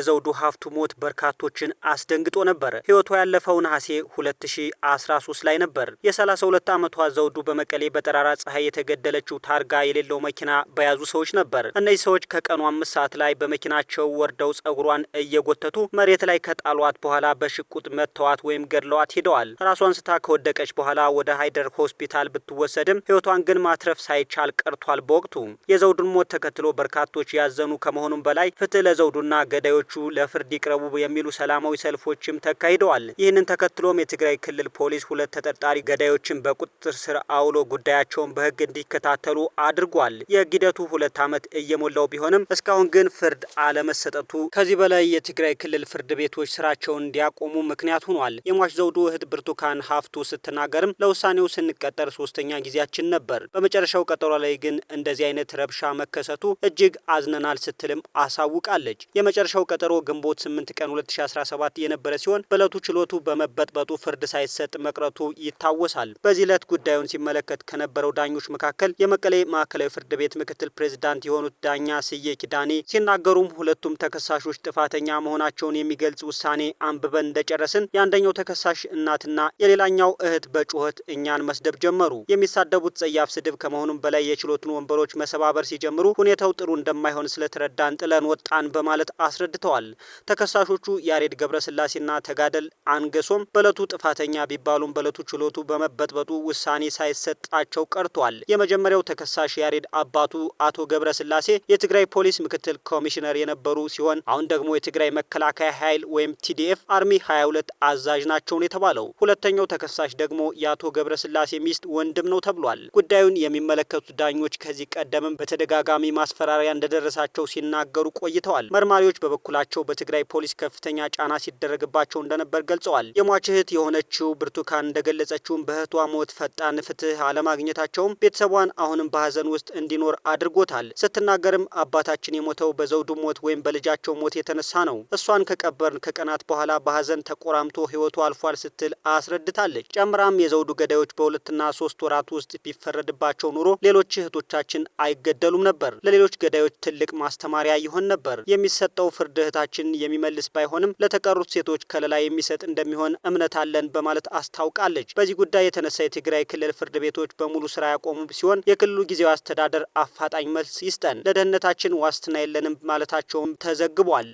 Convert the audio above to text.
የዘውዱ ሀፍቱ ሞት በርካቶችን አስደንግጦ ነበር። ህይወቷ ያለፈው ነሐሴ 2013 ላይ ነበር። የ32 ዓመቷ ዘውዱ በመቀሌ በጠራራ ፀሐይ የተገደለችው ታርጋ የሌለው መኪና በያዙ ሰዎች ነበር። እነዚህ ሰዎች ከቀኑ 5 ሰዓት ላይ በመኪናቸው ወርደው ጸጉሯን እየጎተቱ መሬት ላይ ከጣሏት በኋላ በሽቁጥ መተዋት ወይም ገድለዋት ሄደዋል። ራሷን ስታ ከወደቀች በኋላ ወደ ሃይደር ሆስፒታል ብትወሰድም ህይወቷን ግን ማትረፍ ሳይቻል ቀርቷል። በወቅቱ የዘውዱን ሞት ተከትሎ በርካቶች ያዘኑ ከመሆኑም በላይ ፍትህ ለዘውዱና ገዳዮቹ ለፍርድ ይቅረቡ የሚሉ ሰላማዊ ሰልፎችም ተካሂደዋል። ይህንን ተከትሎም የትግራይ ክልል ፖሊስ 2 ተጠርጣሪ ገዳዮችን በቁጥጥር ስር አውሎ ጉዳያቸውን በህግ እንዲከታተሉ አድርጓል። የሂደቱ 2 ዓመት እየሞላው ቢሆንም እስካሁን ግን ፍርድ አለመሰጠቱ ከዚህ በላይ የትግራይ ክልል ፍርድ ቤቶች ስራቸውን እንዲያቆሙ ምክንያት ሆኗል። የሟች ዘውዱ እህት ብርቱካን ሀፍቱ ስትናገርም ለውሳኔው ስንቀጠር 3ኛ ጊዜያችን ነበር። በመጨረሻው ቀጠሮ ላይ ግን እንደዚህ አይነት ረብሻ መከሰቱ እጅግ አዝነናል ስትልም አሳውቃለች። የመጨረሻው ቀጠሮ ግንቦት 8 ቀን 2017 የነበረ ሲሆን በእለቱ ችሎቱ በመበጥበጡ ፍርድ ሳይሰጥ መቅረቱ ይታወሳል። በዚህ ዕለት ጉዳዩን ሲመለከት ከነበረው ዳኞች መካከል የመቀሌ ማዕከላዊ ፍርድ ቤት ምክትል ፕሬዝዳንት የሆኑት ዳኛ ስዬ ኪዳኔ ሲናገሩም ሁለቱም ተከሳሾች ጥፋተኛ መሆናቸውን የሚገልጽ ውሳኔ አንብበን እንደጨረስን የአንደኛው ተከሳሽ እናትና የሌላኛው እህት በጩኸት እኛን መስደብ ጀመሩ። የሚሳደቡት ጸያፍ ስድብ ከመሆኑም በላይ የችሎቱን ወንበሮች መሰባበር ሲጀምሩ ሁኔታው ጥሩ እንደማይሆን ስለተረዳን ጥለን ወጣን በማለት አስረድተዋል። ተከሳሾቹ ያሬድ ገብረስላሴና ተጋደል አንገሶም በእለቱ ጥፋተኛ ቢባሉም በእለቱ ችሎቱ በመበጥበጡ ውሳኔ ሳይሰጣቸው ቀርቷል። የመጀመሪያው ተከሳሽ ያሬድ አባቱ አቶ ገብረስላሴ የትግራይ ፖሊስ ምክትል ኮሚሽነር የነበሩ ሲሆን አሁን ደግሞ የትግራይ መከላከያ ኃይል ወይም ቲዲኤፍ አርሚ 22 አዛዥ ናቸው የተባለው። ሁለተኛው ተከሳሽ ደግሞ የአቶ ገብረስላሴ ሚስት ወንድም ነው ተብሏል። ጉዳዩን የሚመለከቱት ዳኞች ከዚህ ቀደምም በተደጋጋሚ ማስፈራሪያ እንደደረሳቸው ሲናገሩ ቆይተዋል። መርማሪዎች በበኩላቸው በትግራይ ፖሊስ ከፍተኛ ጫና ሲደረግባቸው እንደነበር ገልጸዋል። የሟች እህት የሆነችው ብርቱካን እንደገለጸችውም በእህቷ ሞት ፈጣን ፍትህ አለማግኘታቸውም ቤተሰቧን አሁንም በሀዘን ውስጥ እንዲኖር አድርጎታል። ስትናገርም አባታችን የሞተው በዘውዱ ሞት ወይም በልጃቸው ሞት የተነሳ ነው። እሷን ከቀበርን ከቀናት በኋላ በሀዘን ተቆራምቶ ህይወቱ አልፏል ስትል አስረድታለች። ጨምራም የዘውዱ ገዳዮች በ2 እና 3 ወራት ውስጥ ቢፈረድባቸው ኑሮ ሌሎች እህቶቻችን አይገደሉም ነበር። ለሌሎች ገዳዮች ትልቅ ማስተማሪያ ይሆን ነበር። የሚሰጠው ፍርድ እህታችን የሚመልስ ባይሆንም ለተቀሩት ሴቶች ከለላ የሚሰጥ እንደሚሆን እምነት አለን በማለት አስታውቃለች። በዚህ ጉዳይ የተነሳ የትግራይ ክልል ፍርድ ቤቶች በሙሉ ስራ ያቆሙ ሲሆን የክልሉ ጊዜያዊ አስተዳደር አፋጣኝ መልስ ይስጠን፣ ለደህንነታችን ዋስትና የለንም ማለታቸውም ተዘግቧል።